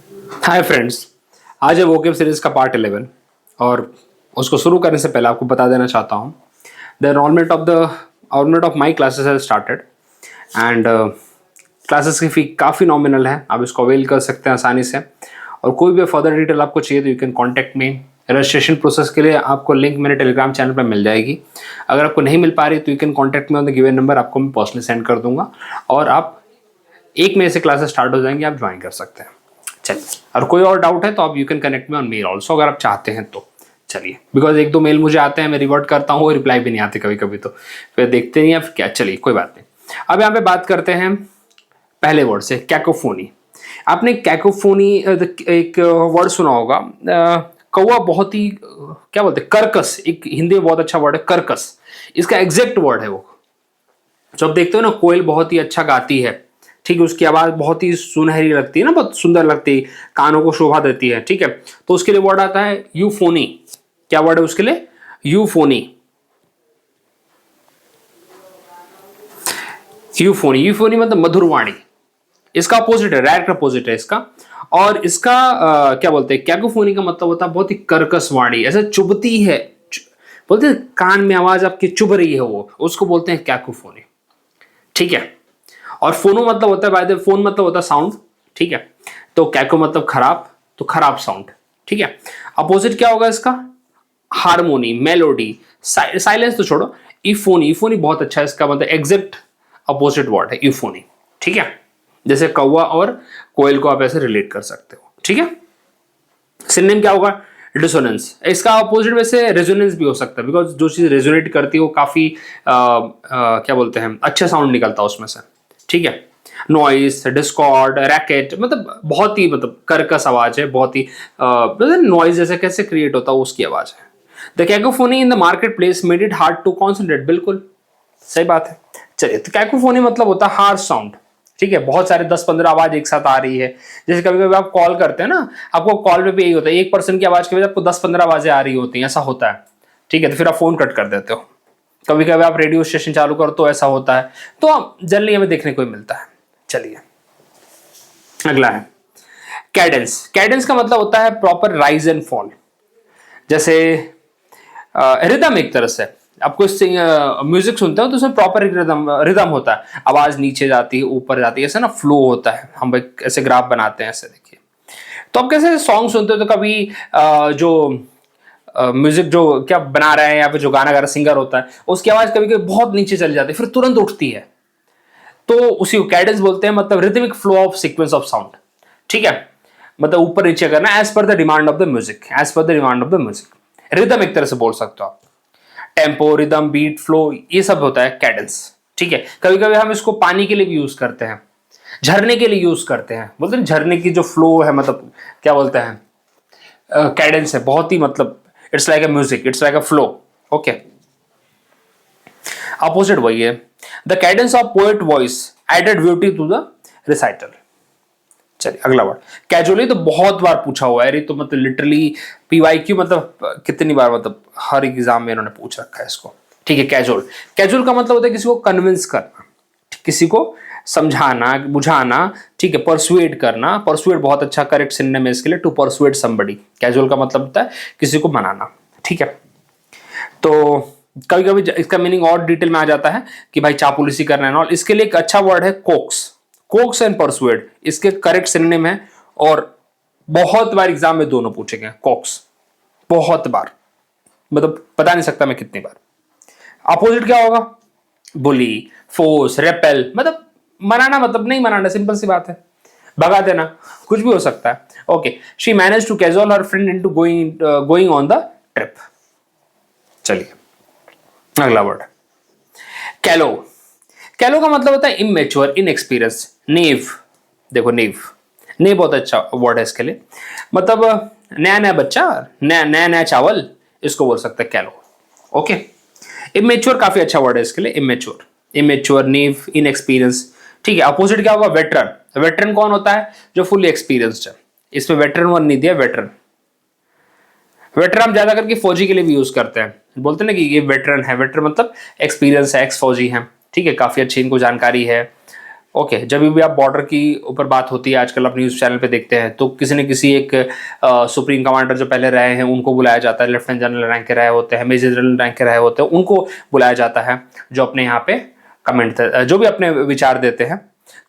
Hi friends, आज है vocab series का पार्ट 11 और उसको शुरू करने से पहले आपको बता देना चाहता हूँ the enrolment of my classes has started and classes की फ़ी काफ़ी नॉमिनल है। आप इसको अवेल कर सकते हैं आसानी से और कोई भी फर्दर डिटेल आपको चाहिए तो you can contact me. Registration process के लिए आपको लिंक मेरे टेलीग्राम चैनल पर मिल जाएगी। अगर आपको नहीं मिल पा रही तो you can contact me on the given number, आपको मैं पर्सनली सेंड कर दूंगा और आप 1 मई से क्लासेस स्टार्ट हो जाएंगे, आप ज्वाइन कर सकते हैं। चलिए, और कोई और डाउट है तो आप you can connect me on mail also अगर आप चाहते हैं तो। चलिए, बिकॉज 1-2 मेल मुझे आते हैं, मैं रिवर्ट करता हूँ, रिप्लाई भी नहीं आते कभी कभी, तो फिर देखते नहीं है फिर क्या। चलिए कोई बात नहीं। अब यहाँ पे बात करते हैं पहले वर्ड से, कैकोफोनी। आपने कैकोफोनी एक वर्ड सुना होगा, कौवा बहुत ही क्या बोलते हैं, कर्कश। एक हिंदी में बहुत अच्छा वर्ड है कर्कश, इसका एग्जैक्ट वर्ड है वो। जब देखते हो ना कोयल बहुत ही अच्छा गाती है, ठीक है, उसकी आवाज बहुत ही सुनहरी लगती है ना, बहुत सुंदर लगती है, कानों को शोभा देती है, ठीक है, तो उसके लिए वर्ड आता है यूफोनी। क्या वर्ड है उसके लिए? यूफोनी। यूफोनी, यूफोनी मतलब मधुरवाणी। इसका अपोजिट है, डायरेक्ट अपोजिट है इसका। और इसका क्या बोलते हैं, कैकोफोनी का मतलब होता है बहुत ही कर्कश वाणी, ऐसे चुभती है, बोलते हैं कान में आवाज आपकी चुभ रही है, वो उसको बोलते हैं कैकोफोनी, ठीक है। और फोनो मतलब होता है बाय द फोन मतलब होता है साउंड, ठीक है, तो कैको मतलब खराब, तो खराब साउंड, ठीक है। अपोजिट क्या होगा इसका? हारमोनी, मेलोडी, साइलेंस तो छोड़ो, इफोनी। इफोनी बहुत अच्छा है, इसका मतलब एग्जैक्ट अपोजिट वर्ड है इफोनी, ठीक है। जैसे कौवा और कोयल को आप ऐसे रिलेट कर सकते हो, ठीक है। सिनोनिम क्या होगा? डिसोनेंस। इसका अपोजिट में से रेजोनेंस भी हो सकता है, बिकॉज जो चीज रेजोनेट करती है वो काफी क्या बोलते हैं, अच्छा साउंड निकलता है उसमें से, ठीक है। नॉइस, डिस्कॉर्ड, रैकेट, मतलब बहुत ही मतलब कर्कश आवाज है, बहुत ही मतलब नॉइज जैसे कैसे क्रिएट होता है उसकी आवाज है। The cacophony in the market place made it hard to concentrate. बिल्कुल सही बात है। चलिए, तो कैकोफोनी मतलब होता है हार्श साउंड, ठीक है, बहुत सारे 10-15 आवाज एक साथ आ रही है। जैसे कभी कभी आप कॉल करते हैं ना, आपको कॉल पे भी यही होता है, एक पर्सन की आवाज की वजह आपको 10-15 आवाजें आ रही होती हैं, ऐसा होता है, ठीक है, तो फिर आप फोन कट कर देते हो। कभी कभी आप रेडियो स्टेशन चालू करो तो ऐसा होता है, तो जनरली हमें देखने को ही मिलता है। चलिए, अगला है कैडेंस। कैडेंस का मतलब होता है प्रॉपर राइज एंड फॉल, जैसे रिदम। एक तरह से आपको म्यूजिक सुनते हो तो उसमें प्रॉपर रिदम रिदम होता है, आवाज नीचे जाती है ऊपर जाती है, ऐसे ना फ्लो होता है। हम एक ऐसे ग्राफ बनाते हैं, ऐसे देखिए। तो आप कैसे सॉन्ग सुनते हो तो कभी जो म्यूजिक जो क्या बना रहे हैं या फिर जो गाना गा रहा सिंगर होता है उसकी आवाज कभी कभी बहुत नीचे चली जाती है, फिर तुरंत उठती है, तो उसी को कैडेंस बोलते हैं, मतलब rhythmic flow of sequence of sound, ठीक है। मतलब ऊपर नीचे करना as per the demand of the music, as per the demand of the music. Rhythm एक तरह से बोल सकते हो आप। टेम्पो, रिदम, बीट, फ्लो, ये सब होता है कैडेंस, ठीक है। कभी कभी हम इसको पानी के लिए भी यूज करते हैं, झरने के लिए यूज करते हैं, बोलते हैं झरने की जो फ्लो है, मतलब क्या बोलते हैं, कैडेंस है, बहुत ही मतलब it's like a music, it's like a flow, okay. Opposite वही है, the cadence of poet voice added beauty to the recital. चलिए, अगला वर्ड कैजुअली। तो बहुत बार पूछा हुआ है, तो मतलब लिटरली पीवाईक्यू मतलब कितनी बार, मतलब हर एग्जाम में इन्होंने पूछ रखा है इसको, ठीक है। कैजुअल, कैजुअल का मतलब होता है किसी को कन्विंस करना, किसी को समझाना, बुझाना, ठीक है। परसुएड करना, परसुएड बहुत अच्छा करेक्ट सिनोनिम है इसके लिए, टू परसुएड समबडी। कैजुअल का मतलब होता है किसी को मनाना, ठीक है। तो कभी कभी इसका मीनिंग और डिटेल में आ जाता है कि भाई चापलूसी करना है और इसके लिए एक अच्छा वर्ड है कोक्स। कोक्स एंड परसुएड इसके करेक्ट सिनोनिम है और बहुत बार एग्जाम में दोनों पूछे गए, कोक्स, बहुत बार, मतलब बता नहीं सकता मैं कितनी बार। अपोजिट क्या होगा? बुली, फोर्स, रेपेल, मतलब मनाना, मतलब नहीं मनाना, सिंपल सी बात है, भगा देना, कुछ भी हो सकता है, okay. She manage to casual her friend into going on the trip. चलिए, अगला वर्ड कैलो। कैलो का मतलब होता है इमेच्योर, इनएक्सपीरियंस, नेव। देखो नेव, नेव बहुत अच्छा वर्ड है इसके लिए, मतलब नया नया बच्चा, नया नया नया चावल, इसको बोल सकते हैं कैलो, ओके। इमेच्योर काफी अच्छा वर्ड है इसके लिए, इमेच्योर, इमेच्योर, नेव, इनएक्सपीरियंस, ठीक है। अपोजिट क्या होगा? वेटरन। वेटरन कौन होता है? जो फुली एक्सपीरियंस्ड है। इसमें वेटरन वन नहीं दिया, वेटरन। वेटरन हम ज्यादा करके फौजी के लिए भी यूज करते हैं, बोलते हैं ना कि ये वेटरन है, वेटरन मतलब एक्सपीरियंस है, एक्स फौजी है, ठीक है, काफी अच्छी इनको जानकारी है, ओके, जब भी आप बॉर्डर की ऊपर बात होती है, आजकल आप न्यूज़ चैनल पे देखते हैं, तो किसी न किसी एक सुप्रीम कमांडर जो पहले रहे हैं उनको बुलाया जाता है, लेफ्टिनेंट जनरल रैंक के रहे होते हैं, मेजर जनरल रैंक के रहे होते हैं, उनको बुलाया जाता है, जो अपने यहाँ पे कमेंट, जो भी अपने विचार देते हैं,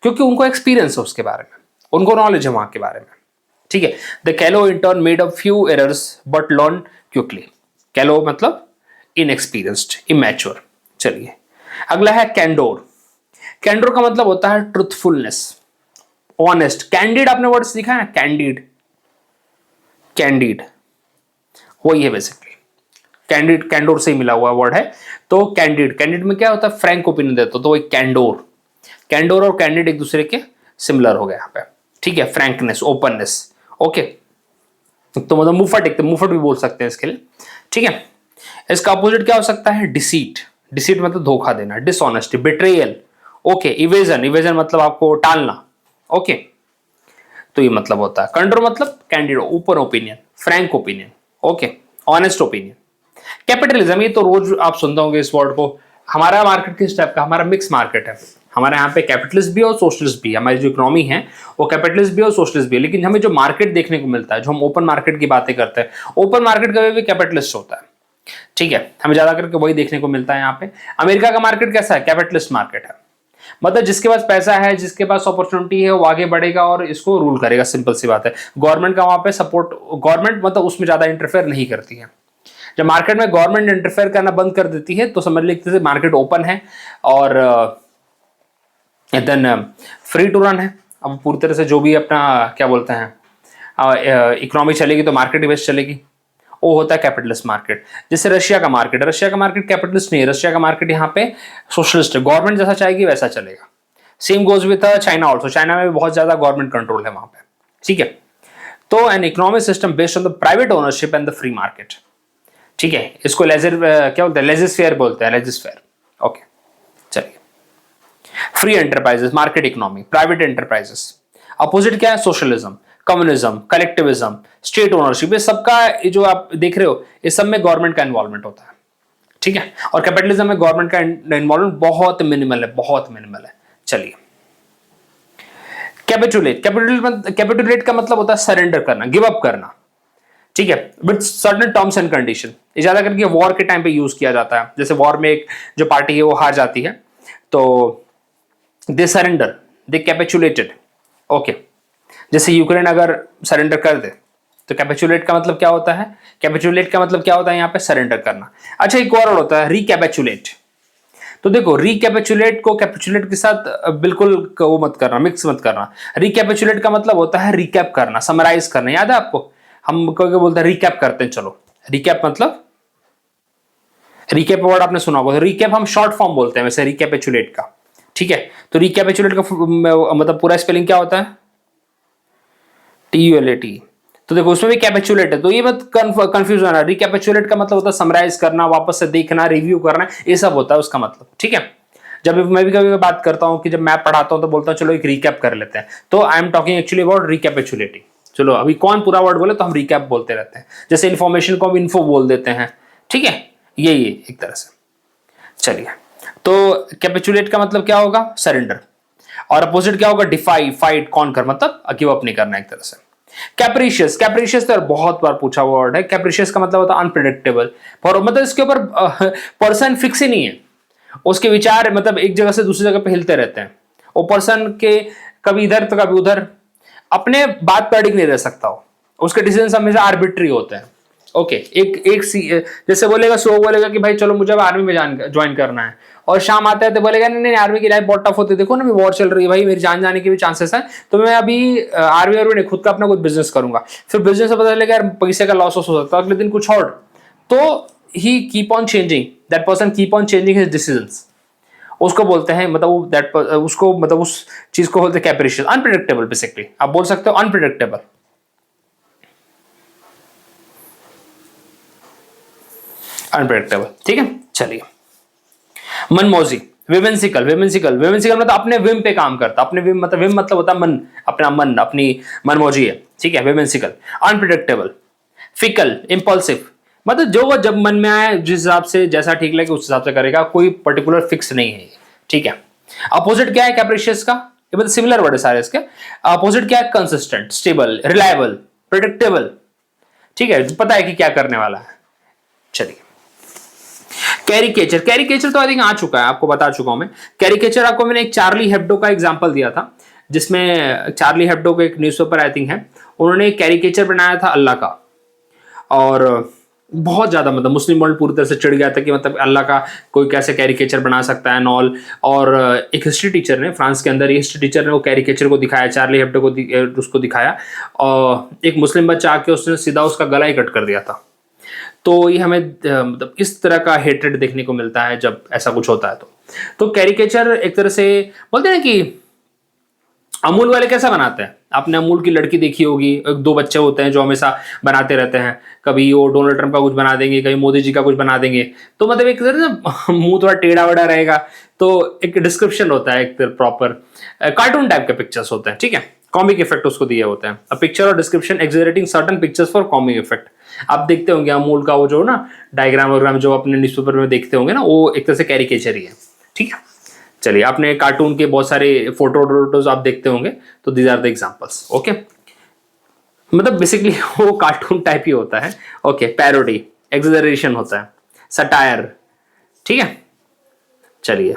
क्योंकि उनको एक्सपीरियंस है उसके बारे में, उनको नॉलेज है वहाँ के बारे में। ठीक है, द कैलो intern made a few errors but learn quickly. कैलो मतलब इनएक्सपीरियंस्ड, इमैच्योर। चलिए, अगला है कैंडोर। कैंडोर का मतलब होता है ट्रुथफुलनेस, ऑनेस्ट। कैंडिड आपने वर्ड सीखा है ना, कैंडिड, कैंडिड वही है बेसिकली, कैंडिड कैंडोर से ही मिला हुआ वर्ड है। तो कैंडिड, कैंडिड में क्या होता है, फ्रैंक ओपिनियन देते हो, तो वही कैंडोर। कैंडोर और कैंडिड एक दूसरे के सिमिलर हो गए यहाँ पे। ठीक है, फ्रैंकनेस, ओपननेस। ओके, तो मतलब मुफट, मुफट भी बोल सकते हैं इसके लिए। ठीक है, इसका अपोजिट क्या हो सकता है, डिसीट। डिसीट मतलब धोखा देना, dishonesty, betrayal. Okay, evasion, evasion मतलब आपको टालना। ओके, तो ये मतलब होता है। कंट्रोल मतलब candid, open opinion, Frank opinion. Okay, honest opinion. Capitalism, ये तो रोज आप सुनते होंगे इस वर्ड को। हमारा मार्केट किस टाइप का, हमारा मिक्स मार्केट है। हमारे यहाँ पे कैपिटलिस्ट भी और सोशलिस्ट भी, हमारी जो इकोनॉमी है वो कैपिटलिस्ट भी और सोशलिस्ट भी है। लेकिन हमें जो मार्केट देखने को मिलता है, जो हम ओपन मार्केट की बातें करते हैं, ओपन मार्केट कभी भी कैपिटलिस्ट होता है। ठीक है, हमें ज्यादा करके वही देखने को मिलता है यहाँ पे। अमेरिका का मार्केट कैसा है, कैपिटलिस्ट मार्केट है। मतलब जिसके पास पैसा है, जिसके पास अपॉर्चुनिटी है, वो आगे बढ़ेगा और इसको रूल करेगा, सिंपल सी बात है। गवर्नमेंट का वहां पे सपोर्ट, गवर्नमेंट मतलब उसमें ज्यादा इंटरफेयर नहीं करती है। जब मार्केट में गवर्नमेंट इंटरफेयर करना बंद कर देती है तो समझ लीजिए मार्केट ओपन है और देन फ्री टू रन है। अब पूरी तरह से जो भी अपना क्या बोलते हैं इकोनॉमी चलेगी तो मार्केट बेस्ड चलेगी, वो होता है कैपिटलिस्ट मार्केट। जैसे रशिया का मार्केट, रशिया का मार्केट कैपिटलिस्ट नहीं है, रशिया का मार्केट यहाँ पे सोशलिस्ट है, गवर्नमेंट जैसा चाहेगी वैसा चलेगा। Same goes with China also, China में बहुत ज्यादा गवर्नमेंट कंट्रोल है वहां पे। ठीक है, तो an economic system based on the private ownership and the free market. ठीक है, इसको लेजर क्या बोलते हैं, लेजिस्फेयर बोलते हैं, लेजिस्फेयर। ओके, चलिए, free enterprises, market economy, private enterprises. Opposite क्या है, socialism, communism, collectivism, state ownership. ये सबका जो आप देख रहे हो, इस सब में गवर्नमेंट का इन्वॉल्वमेंट होता है। ठीक है, और कैपिटलिज्म में गवर्नमेंट का इन्वॉल्वमेंट बहुत मिनिमल है, बहुत मिनिमल है। चलिए, कैपिटुलेट, कैपिटुलेट का मतलब होता है सरेंडर करना, गिव अप करना। ठीक है, with certain terms and condition. ये ज्यादा करके वॉर के टाइम पे यूज किया जाता है। जैसे वॉर में एक जो पार्टी है वो हार जाती है तो दे सरेंडर, दे कैपिचुलेटेड। ओके, जैसे यूक्रेन अगर सरेंडर कर दे तो कैपिचुलेट का मतलब क्या होता है, कैपिचुलेट का मतलब क्या होता है यहाँ पे, सरेंडर करना। अच्छा, एक और होता है रिकैपिचुलेट। तो देखो, रिकैपिचुलेट को कैपिचुलेट के साथ बिल्कुल वो मत करना, मिक्स मत करना। रिकैपिचुलेट का मतलब होता है रिकैप करना, समराइज करना। याद है आपको, हम क्या बोलते हैं, रिकैप करते हैं। चलो, रिकैप मतलब, रिकैप वर्ड आपने सुना होगा, रिकैप हम शॉर्ट फॉर्म बोलते हैं वैसे रिकैपिचुलेट का। ठीक है, तो रिकैपिचुलेट का मतलब पूरा स्पेलिंग क्या होता है, TULAT। तो देखो उसमें भी कैपिचुलेट है, तो ये मत कंफ्यूज होना। रिकैपिचुलेट का मतलब होता है समराइज करना, वापस से देखना, रिव्यू करना, ये सब होता है उसका मतलब। ठीक है, जब मैं भी कभी बात करता हूं कि जब मैं पढ़ाता हूं तो बोलता हूं चलो एक रिकैप कर लेते हैं, तो I am talking actually about recapitulating. चलो, अभी कौन पूरा वर्ड बोले तो हम रिकैप बोलते रहते हैं। जैसे इन्फॉर्मेशन को हम इन्फो बोल देते हैं। ठीक है, यही है एक तरह से। चलिए, तो कैपिचुलेट का मतलब क्या होगा, सरेंडर। और अपोजिट क्या होगा, डिफाई, फाइट, कॉन्कर, मतलब गिव अप नहीं करना एक तरह से। कैप्रिशियस, कैप्रिशियस तो बहुत बार पूछा हुआ वर्ड है। कैप्रिशियस का मतलब होता है अनप्रिडिक्टेबल, और मतलब इसके ऊपर पर्सन फिक्स ही नहीं है, उसके विचार मतलब एक जगह से दूसरी जगह पे हिलते रहते हैं। वो पर्सन के कभी इधर तो कभी उधर, अपने बात पर अड़िग नहीं रह सकता हो, उसके डिसीजन हमेशा आर्बिट्री होते हैं। ओके, एक जैसे बोलेगा, सो बोलेगा कि भाई चलो मुझे अब आर्मी में ज्वाइन करना है, और शाम आता है तो बोलेगा नहीं नहीं, आर्मी की लाइफ बहुत टफ होती है, देखो ना अभी वॉर चल रही है भाई, मेरी जान जाने के भी चांसेस है, तो मैं अभी आर्मी और नहीं, खुद का अपना कुछ बिजनेस करूंगा। फिर बिजनेस से पता चलेगा यार पैसे का लॉस हो सकता है, अगले दिन कुछ और, तो ही keep on changing, that person keep on changing his decisions. उसको बोलते हैं मतलब दैट उसको मतलब उस चीज को बोलते हैं कैप्रिशियस, अनप्रेडिक्टेबल। बेसिकली आप बोल सकते हो अनप्रेडिक्टेबल, अनप्रेडिक्टेबल। ठीक है, चलिए, मनमौजी, विमेंसिकल, विमेंसिकल, विमेंसिकल मतलब अपने विम पे काम करता, अपने विम मतलब होता है मन, अपना मन, अपनी मनमौजी है। ठीक है, विमेंसिकल। अनप्रेडिक्टेबल, फिकल, इंपल्सिव, मतलब जो वो जब मन में आए, जिस हिसाब से जैसा ठीक लगे उस हिसाब से करेगा, कोई पर्टिकुलर फिक्स नहीं है। ठीक है, अपोजिट क्या है कैप्रिशियस का, ये मतलब सिमिलर वर्ड है सारे इसके। अपोजिट क्या है? Consistent, stable, reliable, predictable. ठीक है, पता है कि क्या करने वाला है। चलिए, कैरिकेचर, कैरिकेचर तो आई थिंक आ चुका है, आपको बता चुका हूं मैं। कैरिकेचर आपको मैंने एक चार्ली हेब्डो का एग्जांपल दिया था, जिसमें चार्ली हेब्डो को एक न्यूज़पेपर आई थिंक है, उन्होंने एक कैरिकेचर बनाया था अल्लाह का, और बहुत ज्यादा मतलब मुस्लिम वर्ल्ड पूरी तरह से चिढ़ गया था कि मतलब अल्लाह का कोई कैसे कैरिकेचर बना सकता है नॉल। और एक हिस्ट्री टीचर ने, फ्रांस के अंदर हिस्ट्री टीचर ने वो कैरिकेचर को दिखाया, चार्ली हेब्डो को उसको दिखाया, और एक मुस्लिम बच्चा आके उसने सीधा उसका गला ही कट कर दिया था। तो ये हमें मतलब इस तरह का हेट्रेड देखने को मिलता है जब ऐसा कुछ होता है। तो कैरिकेचर एक तरह से बोलते हैं कि अमूल वाले कैसा बनाते हैं, आपने अमूल की लड़की देखी होगी, एक दो बच्चे होते हैं जो हमेशा बनाते रहते हैं, कभी वो डोनाल्ड ट्रंप का कुछ बना देंगे, कभी मोदी जी का कुछ बना देंगे, तो मतलब एक तरह से मुंह थोड़ा टेढ़ा वेढ़ा रहेगा, तो एक डिस्क्रिप्शन होता है, एक प्रॉपर कार्टून टाइप के पिक्चर्स होते हैं, ठीक है, कॉमिक इफेक्ट उसको दिए होते हैं, अ पिक्चर और description exaggerating certain pictures for comic effect. आप देखते होंगे अमूल का वो जो ना डायग्राम वगैरह जो अपने न्यूज़पेपर में देखते होंगे ना, वो एक तरह से कैरिकेचर ही है, ठीक है। चलिए, आपने कार्टून के बहुत सारे फोटोज आप देखते होंगे, तो these are the examples, okay. मतलब बेसिकली वो कार्टून टाइप ही होता है, ओके। पैरोडी, एक्सजरेशन होता है, सटायर, ठीक है। चलिए,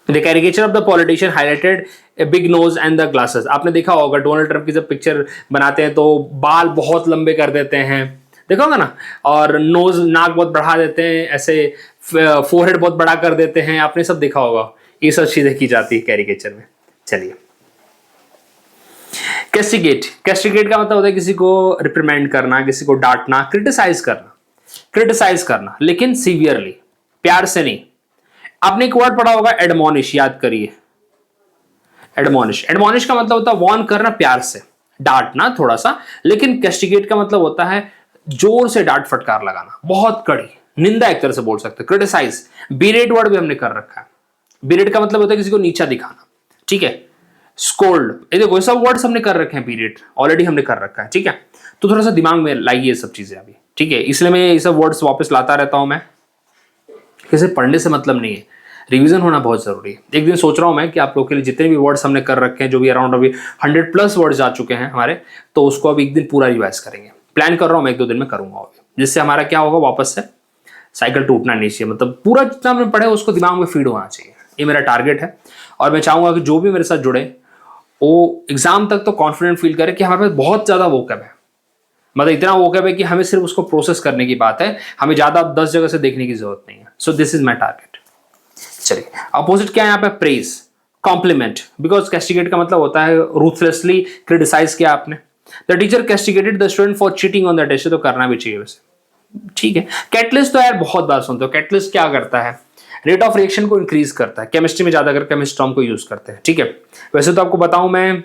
the caricature of the politician highlighted a big nose and the glasses. आपने देखा होगा डोनाल्ड ट्रंप की जब पिक्चर बनाते हैं तो बाल बहुत लंबे कर देते हैं, देखा होगा ना, और नोज, नाक बहुत बढ़ा देते हैं, ऐसे फोरहेड बहुत बड़ा कर देते हैं, आपने सब देखा होगा, ये सब चीजें की जाती है कैरिकेचर में। चलिए, कैस्टिगेट, कैस्टिगेट का मतलब होता है किसी को रिप्रिमेंड करना, किसी को डांटना, क्रिटिसाइज करना, क्रिटिसाइज करना, लेकिन सीवियरली, प्यार से नहीं। आपने एक वर्ड पढ़ा होगा एडमोनिश, याद करिए, एडमोनिश। एडमोनिश का मतलब होता है वार्न करना, प्यार से डांटना थोड़ा सा, लेकिन कैस्टिगेट का मतलब होता है जोर से डांट फटकार लगाना, बहुत कड़ी निंदा एक तरह से बोल सकते हैं, क्रिटिसाइज। बीरेट वर्ड भी हमने कर रखा है, बीरेट का मतलब होता है किसी को नीचा दिखाना, ठीक है। स्कोल्ड, ये देखो, ये सब वर्ड्स हमने कर रखे हैं, बीरेट ऑलरेडी हमने कर रखा है, ठीक है। तो थोड़ा सा दिमाग में लाइए ये सब चीजें अभी, ठीक है, इसलिए मैं ये सब वर्ड्स वापस लाता रहता हूं मैं, किसी पढ़ने से मतलब नहीं है, रिवीजन होना बहुत जरूरी है। एक दिन सोच रहा हूं मैं कि आप लोग के लिए जितने भी वर्ड्स हमने कर रखे हैं, जो भी अराउंड अभी 100+ वर्ड्स आ चुके हैं हमारे, तो उसको अब एक दिन पूरा रिवाइज करेंगे, प्लान कर रहा हूं मैं, 1-2 दिन में करूंगा अभी, जिससे हमारा क्या होगा, वापस से साइकिल टूटना नहीं चाहिए, मतलब पूरा जितना हमने पढ़े उसको दिमाग में फीड होना चाहिए, ये मेरा टारगेट है। और मैं चाहूंगा कि जो भी मेरे साथ जुड़े वो एग्जाम तक तो कॉन्फिडेंट फील करे कि हमारे पास बहुत ज्यादा वोकैब है, मतलब इतना वोकैब है कि हमें सिर्फ उसको प्रोसेस करने की बात है, हमें ज्यादा 10 जगह से देखने की जरूरत नहीं है। So this is my target. चलिए, अपोजिट क्या है यहाँ पे, प्रेज, कॉम्प्लीमेंट, बिकॉज कैस्टिगेट का मतलब होता है रूथलेसली क्रिटिसाइज किया आपने। The teacher castigated the student for cheating on the test, तो करना भी चाहिए वैसे, ठीक है। कैटलिस्ट तो यार बहुत बार सुनते हो, कैटलिस्ट क्या करता है, रेट ऑफ रिएक्शन को इंक्रीज करता है, केमिस्ट्री में ज्यादा कर केमिस्ट टर्म को यूज करते हैं, ठीक है। वैसे तो आपको बताऊं मैं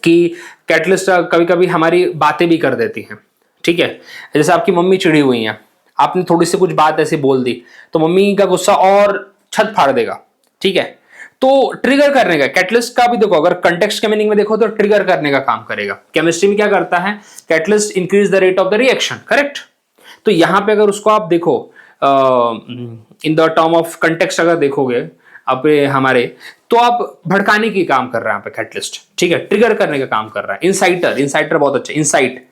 कि कैटलिस्ट कभी कभी हमारी बातें भी कर देती हैं, ठीक है। जैसे आपकी मम्मी चिड़ी हुई हैं, आपने थोड़ी सी कुछ बात ऐसे बोल दी, तो मम्मी का गुस्सा और छत फाड़ देगा, ठीक है। तो ट्रिगर करने का, कैटलिस्ट का भी देखो, अगर कंटेक्स्ट के मीनिंग में देखो तो ट्रिगर करने का काम करेगा। केमिस्ट्री में क्या करता है, catalyst increase the rate of the reaction, correct. तो यहां पे अगर उसको आप देखो in the term of context अगर देखोगे आप हमारे, तो आप भड़काने की काम कर रहा है यहाँ पे कैटलिस्ट, ठीक है, ट्रिगर करने का काम कर रहा है। इंसाइटर, इंसाइटर बहुत अच्छा, इंसाइट,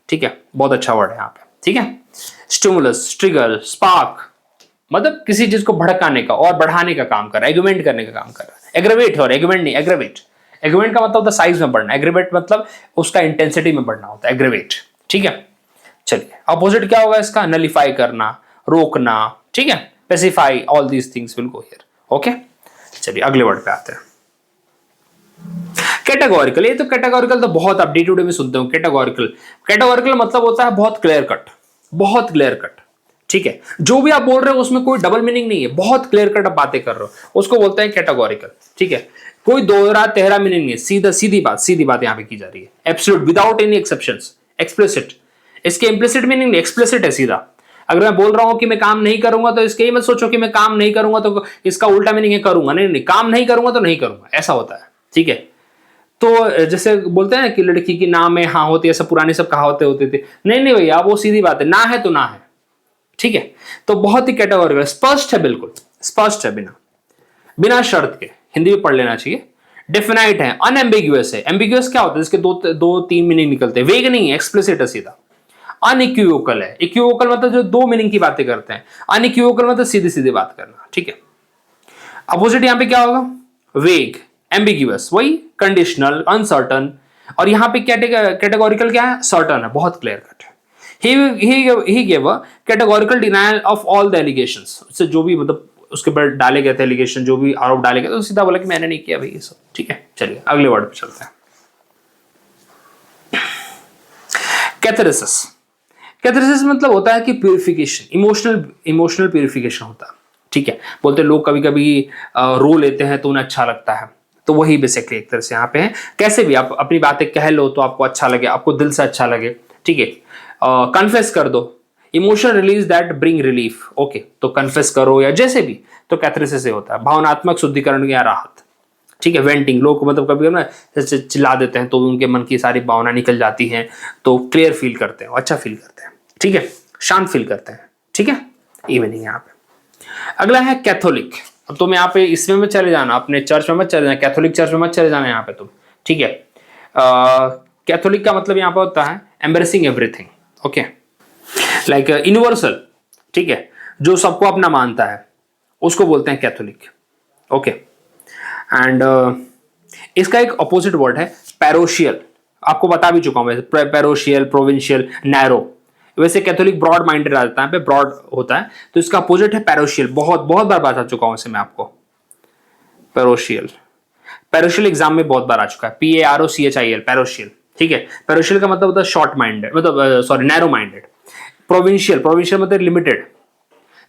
ठीक है, बहुत अच्छा वर्ड है यहाँ पे, ठीक है। स्टिमुलस, ट्रिगर, स्पार्क, मतलब किसी चीज को भड़काने का और बढ़ाने का काम कर रहा है, एग्रीमेंट करने का काम कर रहा है। एग्रीवेट और एग्रीमेंट नहीं, एग्रीवेट, एग्रीमेंट का मतलब होता है साइज में बढ़ना, एग्रीवेट मतलब उसका इंटेंसिटी में बढ़ना होता है, एग्रीवेट, ठीक है। चलिए, अपोजिट क्या होगा इसका, नलिफाई करना, रोकना, ठीक है, pacify, all these things will go here, okay. चलिए, अगले वर्ड पे आते हैं, कैटेगोरिकल। ये तो कैटेगोरिकल तो बहुत आप डे टू डे में सुनते हो, कैटेगोरिकल। कैटेगोरिकल मतलब होता है बहुत क्लियर कट, बहुत क्लियर कट, ठीक है। जो भी आप बोल रहे हो उसमें कोई डबल मीनिंग नहीं है, बहुत क्लियर कट आप बातें कर रहे हो, उसको बोलते हैं कैटेगोरिकल, ठीक है। कोई दोहरा तेहरा मीनिंग नहीं, सीधा सीधी बात यहां पे की जा रही है, absolute, without any exceptions, explicit. इसके इम्प्लिसिट मीनिंग नहीं, एक्सप्लिसिट है सीधा। अगर मैं बोल रहा हूं कि मैं काम नहीं करूंगा, तो इसके ही मत सोचो कि मैं काम नहीं करूंगा तो इसका उल्टा मीनिंग है करूंगा, नहीं नहीं, काम नहीं करूंगा तो नहीं करूंगा, ऐसा होता है, ठीक है। तो जैसे बोलते हैं कि लड़की की ना में हाँ होती है, सब पुरानी सब कहावतें होती थी, नहीं नहीं भैया, वो सीधी बात है, ना है तो ना है, ठीक है। तो बहुत ही कैटेगोरिकल, स्पष्ट है, बिल्कुल स्पष्ट है, बिना बिना शर्त के, हिंदी में पढ़ लेना चाहिए। डेफिनाइट है, अनएम्बिग्यूअस है। एम्बिग्यूअस क्या होता है, इसके दो तीन मीनिंग निकलते हैं। वेग नहीं है, एक्सप्लिसिट है सीधा। अनइक्विवोकल है, इक्विवोकल मतलब जो दो मीनिंग की बातें करते हैं, अनइक्विवोकल मतलब सीधी सीधी बात करना, ठीक है। अपोजिट यहां पे क्या होगा, वेग, एम्बिग्यूअस, वही कंडीशनल, अनसर्टन, और यहां पे कैटेगोरिकल क्या है, सर्टन है, बहुत क्लियर कट है। he gave a categorical denial of all the allegations, उससे जो भी मतलब उसके ऊपर डाले गए थे एलिगेशन, जो भी आरोप डाले गए, तो सीधा बोला कि मैंने नहीं किया भाई ये सब, ठीक है। चलिए अगले वर्ड पे चलते हैं। कैथेरेसिस। कैथेरेसिस मतलब होता है कि प्यूरिफिकेशन, इमोशनल प्यूरिफिकेशन होता है, ठीक है। बोलते लोग कभी कभी रो लेते हैं तो उन्हें अच्छा लगता है, तो वही बेसिकली एक तरह से यहाँ पे है। कैसे भी आप अपनी बातें कह लो तो आपको अच्छा लगे, आपको दिल से अच्छा लगे, ठीक है। कन्फेस कर दो, emotional release that bring relief, okay, तो कन्फेस करो या जैसे भी, तो कैथेरेसिस से होता है। भावनात्मक शुद्धिकरण या राहत, ठीक है। वेंटिंग, लोग मतलब कभी ना जैसे चिल्ला देते हैं तो उनके मन की सारी भावना निकल जाती हैं, तो क्लियर फील करते हैं, अच्छा फील करते हैं, ठीक है, शांत फील करते हैं, ठीक है। इवनिंग यहाँ पे अगला है कैथोलिक। अब तुम यहाँ पे इसमें मत चले जाना, अपने चर्च में मत चले जाना, कैथोलिक चर्च में मत चले जाना यहाँ पे तुम, ठीक है। कैथोलिक का मतलब यहाँ पे होता है embracing everything, okay, like universal, ठीक है, जो सबको अपना मानता है उसको बोलते हैं कैथोलिक, ओके। एंड इसका एक अपोजिट वर्ड है पैरोशियल, आपको बता भी चुका हूं मैं, पैरोशियल, प्रोविंशियल, नैरो। वैसे कैथोलिक ब्रॉड माइंडेड आता है, ब्रॉड होता है, तो इसका अपोजिट है पैरोशियल। बहुत बहुत बार बता चुका हूं इसे मैं आपको, पैरोशियल। पैरोशियल एग्जाम में बहुत बार आ चुका है, PAROCHIL, पैरोशियल, ठीक है। पैरोशियल का मतलब होता है शॉर्ट माइंडेड, मतलब sorry narrow minded. Provincial, provincial मतलब लिमिटेड,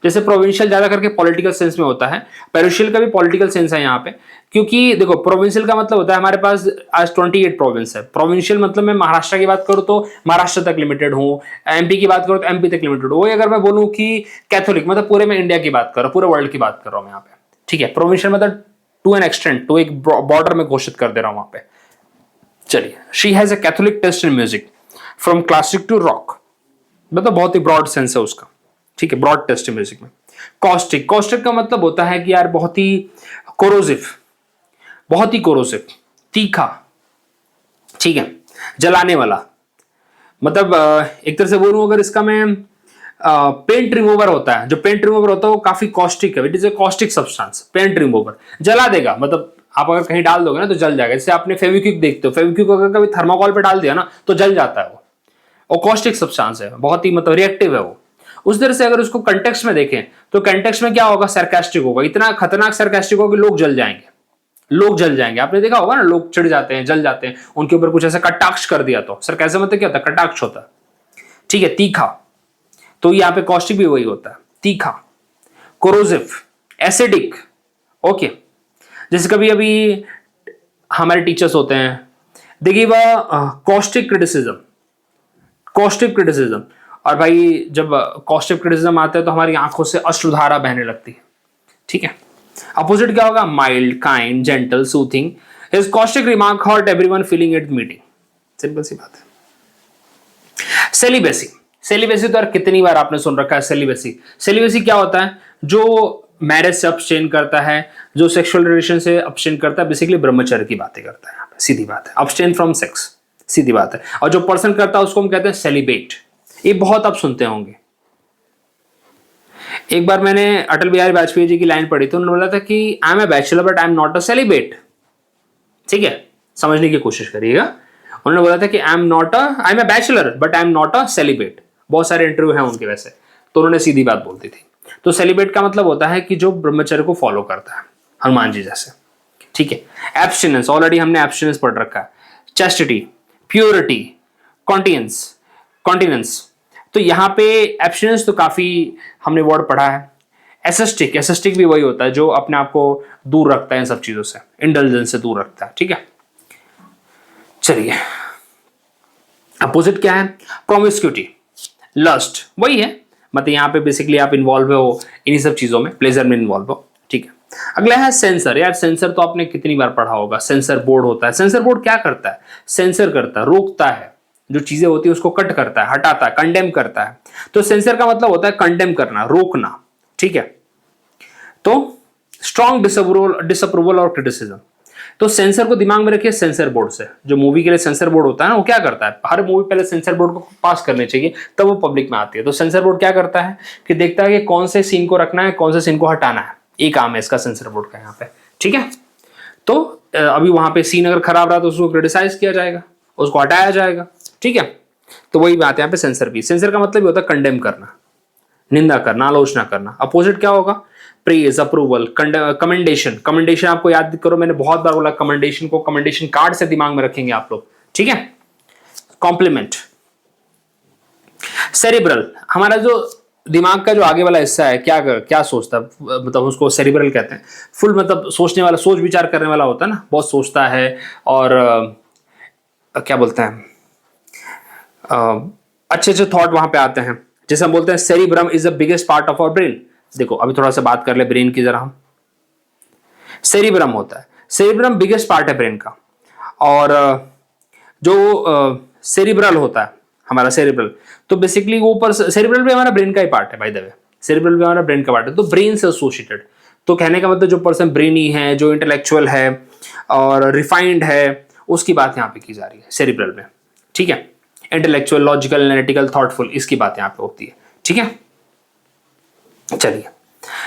जैसे प्रोविंशियल ज्यादा करके पॉलिटिकल सेंस में होता है, पैरोशियल का भी पॉलिटिकल सेंस है यहाँ पे। क्योंकि देखो प्रोविंशियल का मतलब होता है हमारे पास आज 28 प्रोविंस है, प्रोविंशियल मतलब मैं महाराष्ट्र की बात करूँ तो महाराष्ट्र तक लिमिटेड हूँ, MP की बात करूँ तो MP तक लिमिटेड हूँ। वही अगर मैं बोलूँ कि कैथोलिक मतलब पूरे में इंडिया की बात कर रहा हूँ, पूरे वर्ल्ड की बात कर रहा हूँ यहाँ पे, ठीक है। प्रोविंशियल मतलब टू एन एक्सटेंट, तो एक बॉर्डर में घोषित कर दे रहा हूँ वहां पे। चलिए, she has a catholic taste in music from classic to rock, मतलब बहुत ही ब्रॉड सेंस है उसका, ठीक है, ब्रॉड टेस्ट म्यूजिक में। कॉस्टिक, कॉस्टिक का मतलब होता है कि यार बहुत ही कोरोसिव, बहुत ही कोरोसिव, तीखा, ठीक है, जलाने वाला। मतलब एक तरह से बोलूं अगर इसका मैं पेंट रिमूवर होता है, जो पेंट रिमूवर होता है वो काफी कॉस्टिक है, it is a caustic substance, paint remover जला देगा, मतलब आप अगर कहीं डाल दोगे ना तो जल जाएगा। जैसे आपने फेविक्विक देखते हो, फेविक्विक अगर कभी थर्माकोल पे डाल दिया ना तो जल जाता है वो, और कॉस्टिक सब्सटेंस है, बहुत ही मतलब रिएक्टिव है वो। उस तरह से अगर उसको कंटेक्स्ट में देखें तो कंटेक्स्ट में क्या होगा, सरकास्टिक होगा, इतना खतरनाक सरकास्टिक होगा कि लोग जल जाएंगे, लोग जल जाएंगे। आपने देखा होगा ना, लोग चिढ़ जाते हैं, जल जाते हैं, उनके ऊपर कुछ ऐसा कटाक्ष कर दिया तो सरकास्म मतलब क्या होता है, कटाक्ष होता है, ठीक है। तीखा, तो यहाँ पे कॉस्टिक भी वही होता है, तीखा, कोरोसिव, एसिडिक, ओके। जैसे कभी अभी हमारे टीचर्स होते हैं, देखिए वह कॉस्टिक क्रिटिसिज्म, कॉस्टिक क्रिटिसिज्म, और भाई जब कॉस्टिक क्रिटिसिज्म आता है तो हमारी आंखों से अश्रुधारा बहने लगती है, ठीक है। अपोजिट क्या होगा, mild, kind, gentle, soothing. His caustic remark hurt everyone feeling at meeting, simple सी बात है। सेलिबेसी, सेलिबेसी तो यार कितनी बार आपने सुन रखा है सेलिबेसी। सेलिबेसी क्या होता है, जो मैरिज से अब्सटेन करता है, जो सेक्सुअल रिलेशन से अब्सटेन करता है, बेसिकली ब्रह्मचर्य की बातें करता है, सीधी बात है, अब्सटेन फ्रॉम सेक्स, सीधी बात है। और जो पर्सन करता है उसको हम कहते हैं सेलिबेट। ये बहुत आप सुनते होंगे। एक बार मैंने अटल बिहारी वाजपेयी जी की लाइन पढ़ी थी, उन्होंने बोला था कि I am a bachelor but I am not a celibate, ठीक है, समझने की कोशिश करिएगा। उन्होंने बोला था कि I am a bachelor but I am not a celibate. बहुत सारे इंटरव्यू हैं उनके वैसे, तो उन्होंने सीधी बात बोलती थी। तो सेलिबेट का मतलब होता है कि जो ब्रह्मचर्य को फॉलो करता है, हनुमान जी जैसे, ठीक है। एब्स्टिनेंस, ऑलरेडी हमने एब्स्टिनेंस पढ़ रखा है। चैस्टिटी, प्योरिटी, कॉन्टिनेंस, कॉन्टिनेंस, तो यहाँ पे एब्स्टिनेंस तो काफी हमने वर्ड पढ़ा है। एसेस्टिक, एसेस्टिक भी वही होता है जो अपने आप को दूर रखता है इन सब चीजों से, इंडल्जेंस से दूर रखता है, ठीक है। चलिए, अपोजिट क्या है, प्रोमिस्क्यूटी, लस्ट, वही है, मतलब यहाँ पे बेसिकली आप इन्वॉल्व हो इन्हीं सब चीजों में, प्लेजर में इन्वॉल्व हो, ठीक है। अगला है सेंसर। यार सेंसर तो आपने कितनी बार पढ़ा होगा, सेंसर बोर्ड होता है। सेंसर बोर्ड क्या करता है, सेंसर करता है, रोकता है, जो चीजें होती है उसको कट करता है, हटाता है, कंडेम करता है। तो सेंसर का मतलब होता है कंडेम करना, रोकना, ठीक है। तो स्ट्रॉन्ग डिसअप्रूवल और क्रिटिसिज्म। तो सेंसर को दिमाग में रखिए, सेंसर बोर्ड से, जो मूवी के लिए सेंसर बोर्ड होता है ना, वो क्या करता है, हर मूवी पहले सेंसर बोर्ड को पास करने चाहिए तब वो पब्लिक में आती है। तो सेंसर बोर्ड क्या करता है कि देखता है कि कौन से सीन को रखना है, कौन से सीन को हटाना है, ये काम है इसका सेंसर बोर्ड का यहाँ पे, ठीक है। तो अभी वहां पे सीन अगर खराब रहा तो उसको क्रिटिसाइज किया जाएगा, उसको हटाया जाएगा, ठीक है। तो वही बात है यहाँ पे सेंसर भी। सेंसर का मतलब ये होता है कंडेम करना, निंदा करना, आलोचना करना। अपोजिट क्या होगा, प्रेज, अप्रूवल, कमेंडेशन। कमेंडेशन आपको याद करो, मैंने बहुत बार बोला कमेंडेशन को कमेंडेशन कार्ड से दिमाग में रखेंगे आप लोग, ठीक है। कॉम्प्लीमेंट। सेरिब्रल, हमारा जो दिमाग का जो आगे वाला हिस्सा है, क्या क्या सोचता है, मतलब उसको सेरिब्रल कहते हैं। फुल मतलब सोचने वाला, सोच विचार करने वाला होता है ना, बहुत सोचता है। और क्या बोलते हैं, अच्छे अच्छे थॉट वहां पे आते हैं। जैसे हम बोलते हैं cerebrum is the biggest part of our brain. देखो अभी थोड़ा सा बात कर ले ब्रेन की जरा हम। सेरिब्रम होता है, सेरिब्रम बिगेस्ट पार्ट है ब्रेन का। और जो सेरिब्रल होता है हमारा सेरिब्रल, तो बेसिकली वो ऊपर, सेरिब्रल भी हमारा ब्रेन का ही पार्ट है बाय द वे, सेरिब्रल भी हमारा ब्रेन का पार्ट है, तो ब्रेन से एसोसिएटेड। तो कहने का मतलब जो पर्सन ब्रेनी है, जो इंटेलेक्चुअल है और रिफाइंड है, उसकी बात यहाँ पे की जा रही है सेरिब्रल में, ठीक है। इंटेलेक्चुअल, लॉजिकल, एनालिटिकल, थॉटफुल, इसकी बात यहाँ पे होती है, ठीक है। चलिए,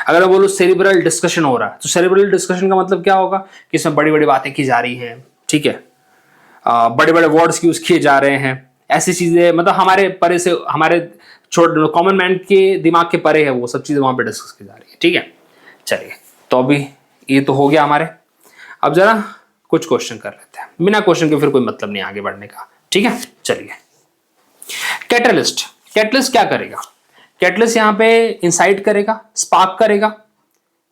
अगर मैं बोलूँ सेरिब्रल डिस्कशन हो रहा है, तो सेरिब्रल डिस्कशन का मतलब क्या होगा कि इसमें बड़ी बड़ी बातें की जा रही हैं, ठीक है। बड़े बड़े वर्ड्स यूज किए जा रहे हैं, ऐसी चीजें, मतलब हमारे परे से, हमारे छोटे कॉमन मैन के दिमाग के परे है, वो सब चीजें वहां पे डिस्कस की जा रही है, ठीक है। चलिए, तो अभी ये तो हो गया हमारे। अब जरा कुछ क्वेश्चन कर लेते हैं, बिना क्वेश्चन के फिर कोई मतलब नहीं आगे बढ़ने का, ठीक है। चलिए, कैटलिस्ट। कैटलिस्ट क्या करेगा, कैटलिस्ट यहाँ पे इंसाइट करेगा, स्पार्क करेगा,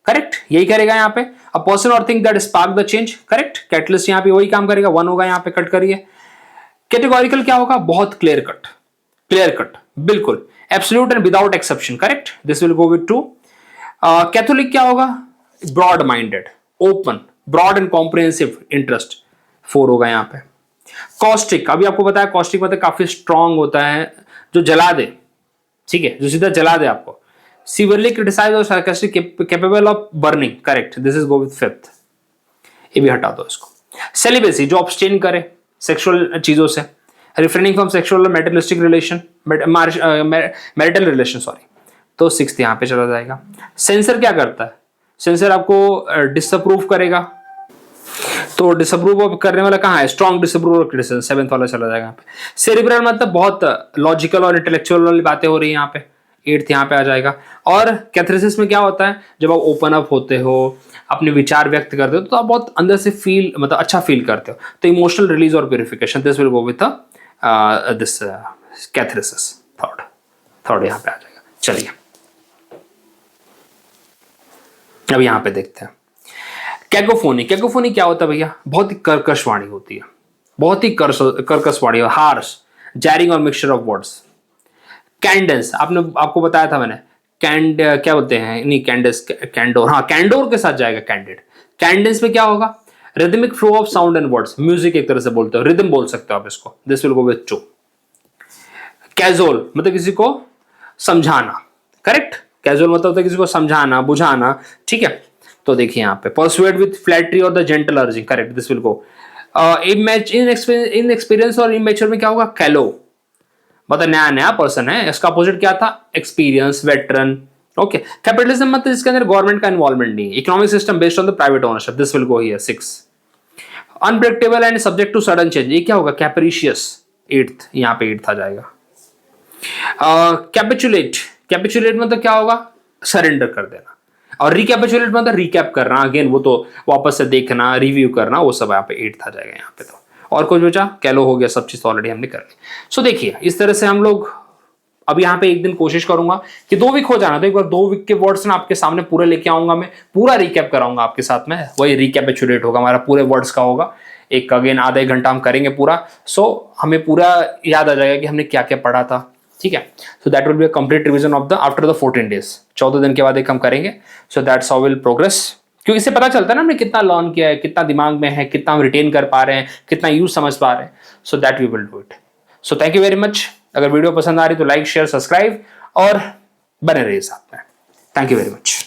करेक्ट, यही करेगा यहाँ पे। अ पर्सन और thing that spark the change, correct. Catalyst यहाँ पे वही काम करेगा, 1 होगा यहाँ पे, कट करिए। कैटेगोरिकल क्या होगा, बहुत क्लियर कट, क्लियर कट, बिल्कुल absolute and without exception, correct, this will go with true. Catholic क्या होगा, broad minded, open, broad and comprehensive interest, 4 होगा यहाँ पे। कॉस्टिक, अभी आपको बताया कॉस्टिक मतलब काफी स्ट्रांग होता है, जो जला दे, ठीक है, जो सीधा जला दे आपको। सीवियरली क्रिटिसाइज और sarcastic, capable of burning, correct, this is go with 5th, ये भी हटा दो इसको। सेलिबेसी, जो अब्सटेन करे सेक्सुअल चीजों से, refraining from sexual materialistic relation, marital relation, sorry, तो 6th यहां पे चला जाएगा। सेंसर क्या करता है, सेंसर आपको डिसअप्रूव करेगा, तो डिसअप्रूव करने वाला कहाँ है, स्ट्रॉन्ग डिसअप्रूव और क्रिटिसिज्म, 7th वाला चला जाएगा यहाँ पे। सेरिब्रल मतलब बहुत लॉजिकल और इंटेलेक्चुअल वाली बातें हो रही है यहाँ पे, 8th यहाँ पे आ जाएगा। और कैथरेसिस में क्या होता है, जब आप ओपन अप होते हो, अपने विचार व्यक्त करते हो, तो आप बहुत अंदर से फील, मतलब अच्छा फील करते हो, तो इमोशनल रिलीज और purification, this will go with this catharsis, third यहाँ पे आ जाएगा। चलिए, अब यहाँ पे देखते हैं कैकोफोनी। कैकोफोनी क्या होता है भैया, बहुत ही कर्कश वाणी होती है, बहुत ही कर्कश वाणी, हार्श, जैरिंग और मिक्सचर ऑफ वर्ड्स। कैंडेंस, आपको बताया था मैंने, क्या बोलते हैं, नहीं कैंडेंस, कैंडोर, हाँ कैंडोर के साथ जाएगा कैंडिड। कैंडेंस में क्या होगा, rhythmic flow of sound and words, music एक तरह से बोलते हो, रिदम बोल सकते हो आप इसको, this will go with 2। Casual मतलब किसी को समझाना, करेक्ट, कैजुअल मतलब होता है किसी को समझाना, बुझाना, ठीक है। तो देखिए यहाँ पे परसुएड विद फ्लैटरी और the gentle urging, correct, this will go. In experience और इमेच्योर में क्या होगा, कैलो, मतलब नया नया पर्सन है, इसका अपोजिट क्या था, एक्सपीरियंस, वेटरन, ओके। कैपिटलिज्म मतलब इसके अंदर गवर्नमेंट का इन्वॉल्वमेंट नहीं, economic system based on the private ownership, this will go here 6। Unpredictable and subject to sudden change, ये क्या होगा, कैप्रिशियस, 8th, यहाँ पे 8th आ जाएगा। कैपिचुलेट, कैपिचुलेट मतलब क्या होगा, सरेंडर कर देना, और रिकैपिचुलेट मतलब रिकैप करना, अगेन वो तो वापस से देखना, रिव्यू करना, वो सब यहाँ पे 8th आ जाएगा यहाँ पे। तो और कुछ बचा, कैलो हो गया, सब चीज तो ऑलरेडी हमने कर ली। सो देखिए, इस तरह से हम लोग, अब यहाँ पे एक दिन कोशिश करूंगा कि 2 वीक हो जाना, तो एक बार 2 वीक के वर्ड्स ना आपके सामने पूरे लेके आऊंगा, मैं पूरा रिकैप कराऊंगा आपके साथ में, वही रिकैपिचुलेट होगा हमारा, पूरे वर्ड्स का होगा, एक अगेन आधा 1 घंटा हम करेंगे पूरा। सो हमें पूरा याद आ जाएगा कि हमने क्या क्या पढ़ा था, ठीक है। So that will be a complete revision of the after the 14 days, 14 दिन के बाद एक हम करेंगे। So that's how will progress, क्योंकि इससे पता चलता है ना हमने कितना लर्न किया है, कितना दिमाग में है, कितना हम रिटेन कर पा रहे हैं, कितना यूज समझ पा रहे हैं। So that we will do it. So thank you very much. अगर वीडियो पसंद आ रही तो लाइक, शेयर, सब्सक्राइब और बने रहिए साथ में। Thank you very much.